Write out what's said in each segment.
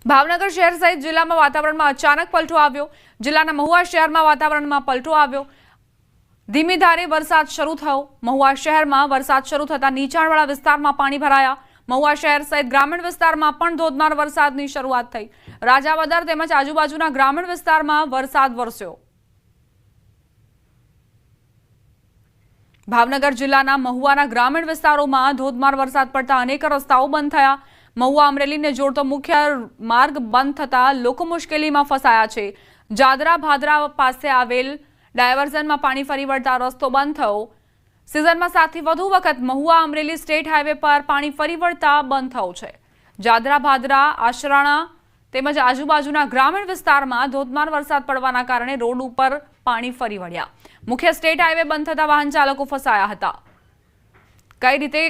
ભાવનગર શહેર સહિત જિલ્લામાં વાતાવરણમાં અચાનક પલટો આવ્યો। જિલ્લાના મહુવા શહેરમાં વાતાવરણમાં પલટો આવ્યો। ધીમી ધારે વરસાદ શરૂ થયો। મહુવા શહેરમાં વરસાદ શરૂ થતા નીચાણવાળા વિસ્તારમાં પાણી ભરાયા। મહુવા શહેર સહિત ગ્રામીણ વિસ્તારમાં પણ ધોધમાર વરસાદની શરૂઆત થઈ। રાજાવદર તેમજ આજુબાજુના ગ્રામીણ વિસ્તારમાં વરસાદ વરસ્યો। ભાવનગર જિલ્લાના મહુવાના ગ્રામીણ વિસ્તારોમાં ધોધમાર વરસાદ પડતા અનેક રસ્તાઓ બંધ થયા। મહુવા અમરેલીને જોડતો મુખ્ય માર્ગ બંધ થતા લોકો મુશ્કેલીમાં ફસાયા છે। જાદરા ભાદરા પાસે આવેલ ડાયવર્ઝનમાં પાણી ફરી વળતા રસ્તો બંધ થયો। સિઝનમાં સૌથી વધુ વખત મહુવા અમરેલી સ્ટેટ હાઈવે પર પાણી ફરી વળતા બંધ થયો છે। જાદરા ભાદરા આશરાણા તેમજ આજુબાજુના ગ્રામીણ વિસ્તારમાં ધોધમાર વરસાદ પડવાના કારણે રોડ ઉપર પાણી ફરી વળ્યા। મુખ્ય સ્ટેટ હાઈવે બંધ થતા વાહન ચાલકો ફસાયા હતા। કઈ રીતે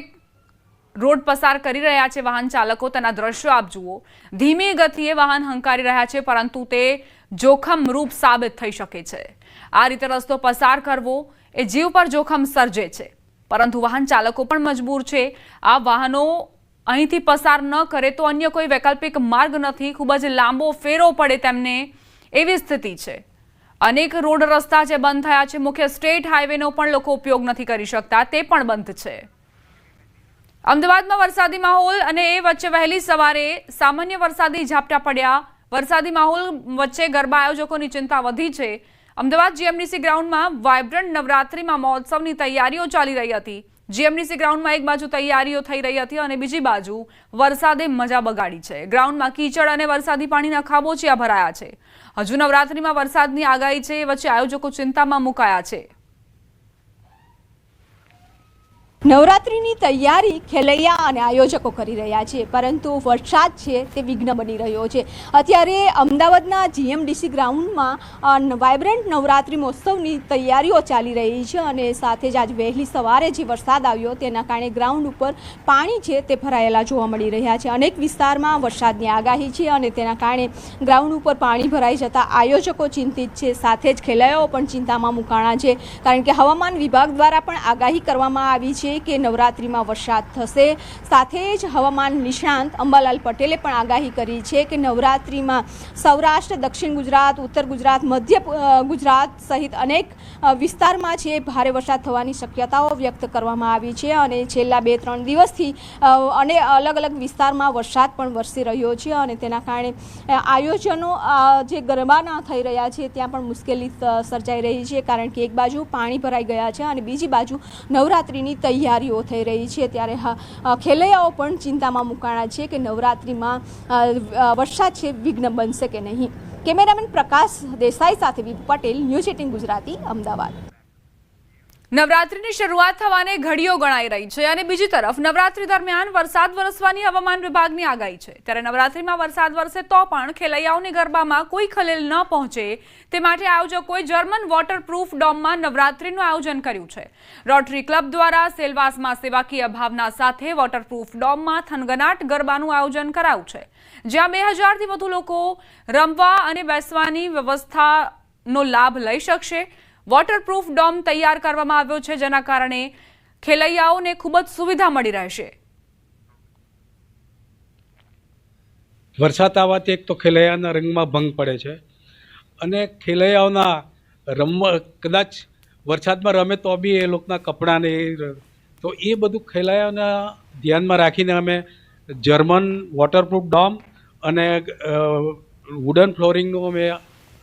રોડ પસાર કરી રહ્યા છે વાહન ચાલકો તેના દ્રશ્યો આપ જુઓ। ધીમી ગતિએ વાહન હંકારી રહ્યા છે પરંતુ તે જોખમરૂપ સાબિત થઈ શકે છે। આ રીતે રસ્તો પસાર કરવો એ જીવ પર જોખમ સર્જે છે પરંતુ વાહન ચાલકો પણ મજબૂર છે। આ વાહનો અહીંથી પસાર ન કરે તો અન્ય કોઈ વૈકલ્પિક માર્ગ નથી। ખૂબ જ લાંબો ફેરો પડે તેમને એવી સ્થિતિ છે। અનેક રોડ રસ્તા જે બંધ થયા છે। મુખ્ય સ્ટેટ હાઈવેનો પણ લોકો ઉપયોગ નથી કરી શકતા, તે પણ બંધ છે। અમદાવાદમાં વરસાદી માહોલ અને એ વચ્ચે વહેલી સવારે સામાન્ય વરસાદી ઝાપટા પડ્યા। વરસાદી માહોલ વચ્ચે ગરબા આયોજકોની ચિંતા વધી છે। અમદાવાદ જીએમડીસી ગ્રાઉન્ડમાં વાઇબ્રન્ટ નવરાત્રિમાં મહોત્સવની તૈયારીઓ ચાલી રહી હતી। જીએમડીસી ગ્રાઉન્ડમાં એક બાજુ તૈયારીઓ થઈ રહી હતી અને બીજી બાજુ વરસાદે મજા બગાડી છે। ગ્રાઉન્ડમાં કીચડ અને વરસાદી પાણીના ખાબોચિયા ભરાયા છે। હજુ નવરાત્રિમાં વરસાદની આગાહી છે, એ વચ્ચે આયોજકો ચિંતામાં મુકાયા છે। નવરાત્રિની તૈયારી ખેલૈયા અને આયોજકો કરી રહ્યા છે, પરંતુ વરસાદ છે તે વિઘ્ન બની રહ્યો છે। અત્યારે અમદાવાદના જીએમડીસી ગ્રાઉન્ડમાં વાઇબ્રન્ટ નવરાત્રિ મહોત્સવની તૈયારીઓ ચાલી રહી છે અને સાથે જ આજ વહેલી સવારે જે વરસાદ આવ્યો તેના કારણે ગ્રાઉન્ડ ઉપર પાણી છે તે ભરાયેલા જોવા મળી રહ્યા છે। અનેક વિસ્તારમાં વરસાદની આગાહી છે અને તેના કારણે ગ્રાઉન્ડ ઉપર પાણી ભરાઈ જતા આયોજકો ચિંતિત છે, સાથે જ ખેલૈયાઓ પણ ચિંતામાં મુકાણા છે, કારણ કે હવામાન વિભાગ દ્વારા પણ આગાહી કરવામાં આવી છે કે નવરાત્રિમાં વરસાદ થશે। સાથે જ હવામાન નિષ્ણાંત અંબાલાલ પટેલે પણ આગાહી કરી છે કે નવરાત્રિમાં સૌરાષ્ટ્ર, દક્ષિણ ગુજરાત, ઉત્તર ગુજરાત, મધ્ય ગુજરાત સહિત અનેક વિસ્તારમાં છે ભારે વરસાદ થવાની શક્યતાઓ વ્યક્ત કરવામાં આવી છે અને છેલ્લા 2-3 દિવસથી અને અલગ અલગ વિસ્તારમાં વરસાદ પણ વરસી રહ્યો છે અને તેના કારણે આયોજનો જે ગરબાના થઈ રહ્યા છે ત્યાં પણ મુશ્કેલી સર્જાઈ રહી છે, કારણ કે એક બાજુ પાણી ભરાઈ ગયા છે અને બીજી બાજુ નવરાત્રિની તૈયારીઓ થઈ રહી છે। ત્યારે ખેલૈયાઓ પણ ચિંતામાં મુકાણા છે કે નવરાત્રિમાં વરસાદ છે વિઘ્ન બનશે કે નહીં। કેમેરામેન પ્રકાશ દેસાઈ સાથે વિપુ પટેલ, ન્યૂઝ 18 ગુજરાતી, અમદાવાદ। નવરાત્રિની શરૂઆત થવાને ઘડીઓ ગણાઈ રહી છે અને બીજી તરફ નવરાત્રી દરમિયાન વરસાદ વરસવાની હવામાન વિભાગની આગાહી છે। ત્યારે નવરાત્રીમાં વરસાદ વરસે તો પણ ખેલૈયાઓની ગરબામાં કોઈ ખલેલ ન પહોંચે તે માટે આયોજકોએ જર્મન વોટરપ્રૂફ ડોમમાં નવરાત્રીનું આયોજન કર્યું છે। રોટરી ક્લબ દ્વારા સેલવાસમાં સેવાકીય ભાવના સાથે વોટરપ્રૂફ ડોમમાં થનગનાટ ગરબાનું આયોજન કરાયું છે, જ્યાં 2000થી વધુ લોકો રમવા અને બેસવાની વ્યવસ્થાનો લાભ લઈ શકશે। વોટરપ્રૂફ ડોમ તૈયાર કરવામાં આવ્યો છે, જેના કારણે ખેલૈયાઓને ખૂબ જ સુવિધા મળી રહેશે। વરસાદ આવવાથી એક તો ખેલૈયાના રંગમાં ભંગ પડે છે અને ખેલૈયાઓના કદાચ વરસાદમાં રમે તો બી એ લોકોના કપડાં ને તો એ બધું ખેલૈયાઓના ધ્યાનમાં રાખીને અમે જર્મન વોટરપ્રૂફ ડોમ અને વુડન ફ્લોરિંગનું અમે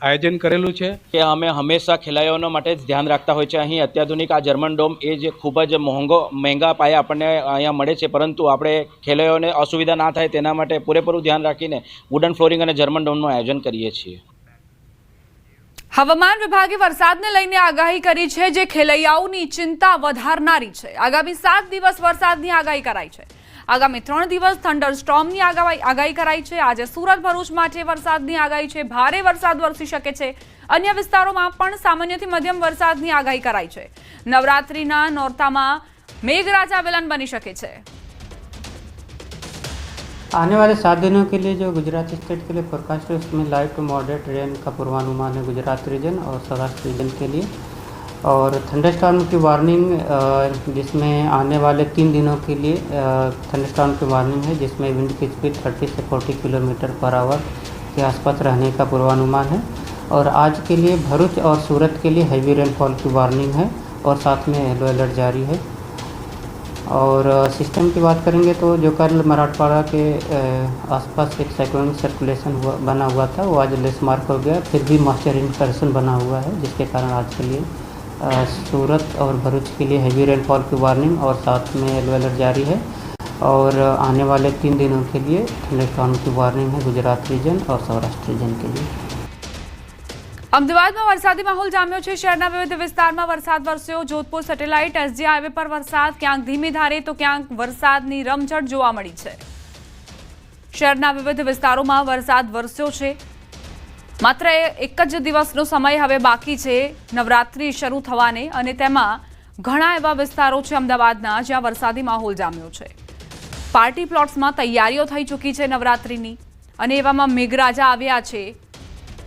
આયોજન કરેલું છે કે અમે હંમેશા ખેલૈયાઓના માટે જ ધ્યાન રાખતા હોય છે। અહીં અત્યાધુનિક આ જર્મન ડોમ એ જે ખૂબ જ મહેંગા પાયે આપણને અહીંયા મળે છે, પરંતુ આપણે ખેલૈયાઓને અસુવિધા ના થાય તેના માટે પૂરેપૂરું ધ્યાન રાખીને વુડન ફ્લોરિંગ અને જર્મન ડોમનું આયોજન કરીએ છીએ। હવામાન વિભાગે વરસાદને લઈને આગાહી કરી છે, જે ખેલૈયાઓની ચિંતા વધારનારી છે। આગામી 7 દિવસ વરસાદની આગાહી કરાઈ છે। આગામી 3 દિવસ થંડરસ્ટોર્મની આગાહી કરાઈ છે। આજે સુરત, ભરૂચ માટે વરસાદની આગાહી છે। ભારે વરસાદ વરસી શકે છે। અન્ય વિસ્તારોમાં પણ સામાન્યથી મધ્યમ વરસાદની આગાહી કરાઈ છે। નવરાત્રીના નોરતામાં મેઘરાજા વિલન બની શકે છે। आने वाले 7 दिनों के लिए जो गुजरात स्टेट के लिए फोरकास्ट है उसमें लाइट टू मॉडरेट रेन का पूर्वानुमान है गुजरात रीजन और सौराष्ट्र रीजन के लिए। और थंडरस्टॉर्म की वार्निंग जिसमें आने वाले 3 दिनों के लिए थंडरस्टॉर्म की वार्निंग है, जिसमें विंड की स्पीड 30 से 40 किलोमीटर पर आवर के आसपास रहने का पूर्वानुमान है। और आज के लिए भरूच और सूरत के लिए हैवी रेनफॉल की वार्निंग है और साथ में येलो अलर्ट जारी है। और सिस्टम की बात करेंगे तो जो कल मराठवाड़ा के आसपास एक साइक्लोनिक सर्कुलेशन बना हुआ था, वो आज लेस मार्क हो गया, फिर भी मॉइस्चर इंटरसन बना हुआ है, जिसके कारण आज के लिए सूरत और भरूच के लिए हैवी रेनफॉल की वार्निंग और साथ में येलो अलर्ट जारी है। और आने वाले 3 दिनों के लिए थंडरस्टॉर्म की वार्निंग है गुजरात रीजन और सौराष्ट्र रीजन के लिए। અમદાવાદમાં વરસાદી માહોલ જામ્યો છે। શહેરના વિવિધ વિસ્તારમાં વરસાદ વરસ્યો। જોધપુર સેટેલાઇટ એસજી હાઈવે પર વરસાદ, ક્યાંક ધીમી ધારે તો ક્યાંક વરસાદની રમઝટ જોવા મળી છે। શહેરના વિવિધ વિસ્તારોમાં વરસાદ વરસ્યો છે। માત્ર એક જ દિવસનો સમય હવે બાકી છે નવરાત્રી શરૂ થવાને, અને તેમાં ઘણા એવા વિસ્તારો છે અમદાવાદના જ્યાં વરસાદી માહોલ જામ્યો છે। પાર્ટી પ્લોટ્સમાં તૈયારીઓ થઈ ચૂકી છે નવરાત્રીની, અને એવામાં મેઘરાજા આવ્યા છે,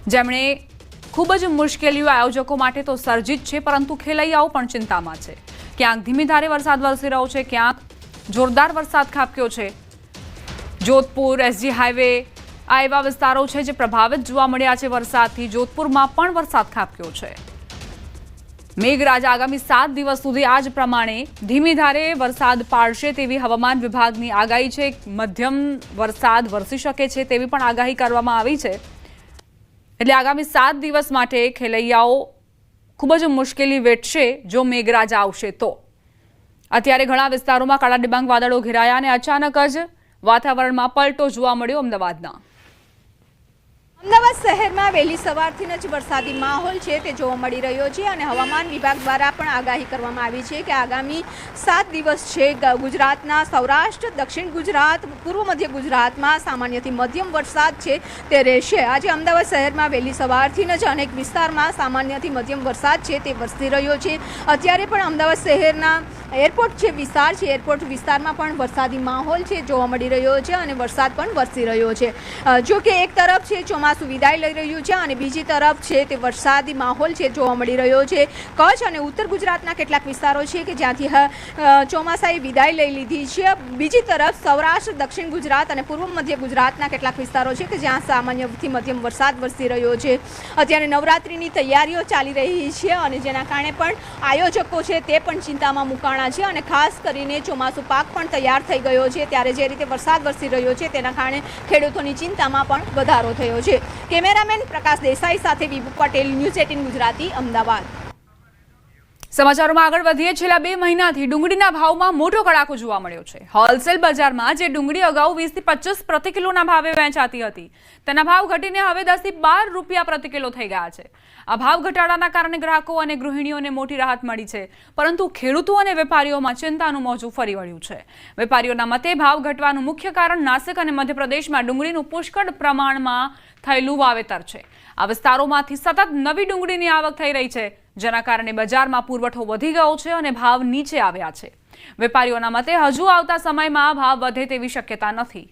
જેમણે खूब ज मुश्केलीओ आयोजकों माटे तो सर्जी ज छे, परंतु खेलैयाओ पण चिंतामां छे। क्यांक धीमी धारे वरसाद वरसी रह्यो छे, क्यांक जोरदार वरसाद खाबक्यो छे। जोधपुर एसजी हाईवे आ एवा विस्तारो छे जे प्रभावित जोवा मळ्या छे वरसादथी। जोधपुरमां पण वरसाद खाबक्यो छे। मेघराजा आगामी 7 दिवस सुधी आज प्रमाणे धीमी धारे वरसाद पाडशे तेवी हवामान विभागनी आगाही छे। मध्यम वरसाद वरसी शके छे तेवी पण आगाही करवामां आवी छे। એટલે આગામી 7 દિવસ માટે ખેલૈયાઓ ખૂબ જ મુશ્કેલી વેઠશે જો મેઘરાજા આવશે તો। અત્યારે ઘણા વિસ્તારોમાં કાળા ડિબાંગ વાદળો ઘેરાયા અને અચાનક જ વાતાવરણમાં પલટો જોવા મળ્યો અમદાવાદના। અમદાવાદ શહેરમાં વહેલી સવારથી જ વરસાદી માહોલ છે તે જોવા મળી રહ્યો છે, અને હવામાન વિભાગ દ્વારા પણ આગાહી કરવામાં આવી છે કે આગામી 7 દિવસ છે ગુજરાતના સૌરાષ્ટ્ર, દક્ષિણ ગુજરાત, પૂર્વ મધ્ય ગુજરાતમાં સામાન્યથી મધ્યમ વરસાદ છે તે રહેશે। આજે અમદાવાદ શહેરમાં વહેલી સવારથી જ અનેક વિસ્તારમાં સામાન્યથી મધ્યમ વરસાદ છે તે વરસી રહ્યો છે। અત્યારે પણ અમદાવાદ શહેરના એરપોર્ટ જે વિસ્તાર છે, એરપોર્ટ વિસ્તારમાં પણ વરસાદી માહોલ છે જોવા મળી રહ્યો છે, અને વરસાદ પણ વરસી રહ્યો છે। જો કે એક તરફ છે ચોમાસું વિદાય લઈ રહ્યું છે, અને બીજી તરફ છે તે વરસાદી માહોલ છે જોવા મળી રહ્યો છે। કચ્છ અને ઉત્તર ગુજરાતના કેટલાક વિસ્તારો છે કે જ્યાંથી ચોમાસાએ વિદાય લઈ લીધી છે। બીજી તરફ સૌરાષ્ટ્ર, દક્ષિણ ગુજરાત અને પૂર્વ મધ્ય ગુજરાતના કેટલાક વિસ્તારો છે કે જ્યાં સામાન્યથી મધ્યમ વરસાદ વરસી રહ્યો છે। અત્યારે નવરાત્રિની તૈયારીઓ ચાલી રહી છે, અને જેના કારણે પણ આયોજકો છે તે પણ ચિંતામાં મુકાણા છે, અને ખાસ કરીને ચોમાસું પાક પણ તૈયાર થઈ ગયો છે, ત્યારે જે રીતે વરસાદ વરસી રહ્યો છે તેના કારણે ખેડૂતોની ચિંતામાં પણ વધારો થયો છે। કેમેરામેન પ્રકાશ દેસાઈ સાથે વિભુ પટેલ, ન્યૂઝ 18 ગુજરાતી, અમદાવાદ। સમાચારોમાં આગળ વધીએ। છેલ્લા 2 મહિનાથી ડુંગળીના ભાવમાં મોટો કડાકો જોવા મળ્યો છે। હોલસેલ બજારમાં જે ડુંગળી અગાઉ 20 થી 25 પ્રતિ કિલોના ભાવે વેચાતી હતી, તેના ભાવ ઘટીને હવે 10 થી 12 રૂપિયા પ્રતિ કિલો થઈ ગયા છે। આ ભાવ ઘટાડાના કારણે ગ્રાહકો અને ગૃહિણીઓને મોટી રાહત મળી છે, પરંતુ ખેડૂતો અને વેપારીઓમાં ચિંતાનું મોજું ફરી વળ્યું છે। વેપારીઓના મતે ભાવ ઘટવાનું મુખ્ય કારણ નાસિક અને મધ્યપ્રદેશમાં ડુંગળીનું પુષ્કળ પ્રમાણમાં થયેલું વાવેતર છે। આ વિસ્તારોમાંથી સતત નવી ડુંગળીની આવક થઈ રહી છે, જેના કારણે બજારમાં પુરવઠો વધી ગયો છે અને ભાવ નીચે આવ્યા છે। વેપારીઓના મતે હજુ આવતા સમયમાં ભાવ વધે તેવી શક્યતા નથી।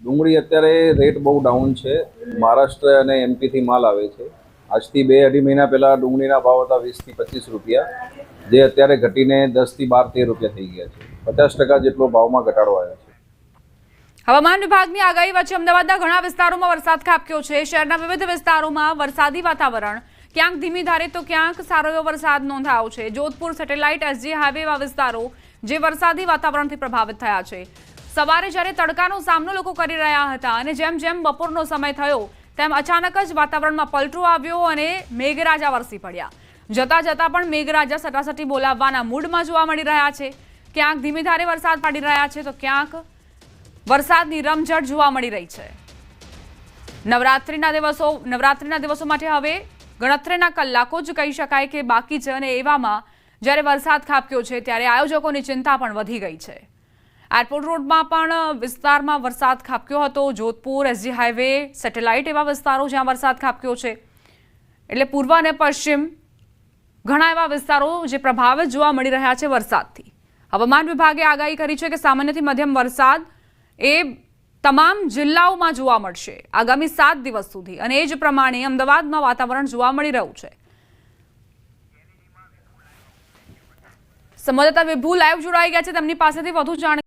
ડુંગળી અત્યારે રેટ બહુ ડાઉન છે। મહારાષ્ટ્ર અને એમપીથી માલ આવે છે। આજથી 2-2.5 મહિના પહેલા ડુંગળીના ભાવ હતા 20 થી 25 રૂપિયા, જે અત્યારે ઘટીને 10 થી 12-13 રૂપિયા થઈ ગયા છે। 50% જેટલો ભાવમાં ઘટાડો આવ્યો છે। હવામાન વિભાગની આગાહી વચ્ચે અમદાવાદના ઘણા વિસ્તારોમાં વરસાદ ખાબક્યો છે। શહેરના વિવિધ વિસ્તારોમાં વરસાદી વાતાવરણ, ક્યાંક ધીમી ધારે તો ક્યાંક સારો એવો વરસાદ નોંધાયો છે। જોધપુર સેટેલાઇટ એસજી હાઈવે એવા વિસ્તારો જે વરસાદી વાતાવરણથી પ્રભાવિત થયા છે। સવારે જ્યારે તડકાનો સામનો લોકો કરી રહ્યા હતા અને જેમ જેમ બપોરનો સમય થયો તેમ અચાનક જ વાતાવરણમાં પલટો આવ્યો અને મેઘરાજા વરસી પડ્યા। જતા જતા પણ મેઘરાજા સટાસટી બોલાવવાના મૂડમાં જોવા મળી રહ્યા છે। ક્યાંક ધીમી ધારે વરસાદ પાડી રહ્યા છે તો ક્યાંક વરસાદની રમઝટ જોવા મળી રહી છે। નવરાત્રિના દિવસો માટે હવે ગણતરીના કલાકો જ કહી શકાય કે બાકી છે, અને એવામાં જ્યારે વરસાદ ખાબક્યો છે ત્યારે આયોજકોની ચિંતા પણ વધી ગઈ છે। એરપોર્ટ રોડમાં પણ વિસ્તારમાં વરસાદ ખાબક્યો હતો। જોધપુર એસજી હાઈવે, સેટેલાઇટ એવા વિસ્તારો જ્યાં વરસાદ ખાબક્યો છે, એટલે પૂર્વ અને પશ્ચિમ ઘણા એવા વિસ્તારો જે પ્રભાવિત જોવા મળી રહ્યા છે વરસાદથી। હવામાન વિભાગે આગાહી કરી છે કે સામાન્યથી મધ્યમ વરસાદ એ તમામ જિલ્લાઓમાં જોવા મળશે આગામી 7 દિવસ સુધી, અને એ જ પ્રમાણે અમદાવાદમાં વાતાવરણ જોવા મળી રહ્યું છે. સંવાદદાતા વિભુ લાઈવ જોડાઈ ગયા છે, તેમની પાસેથી વધુ જાણકારી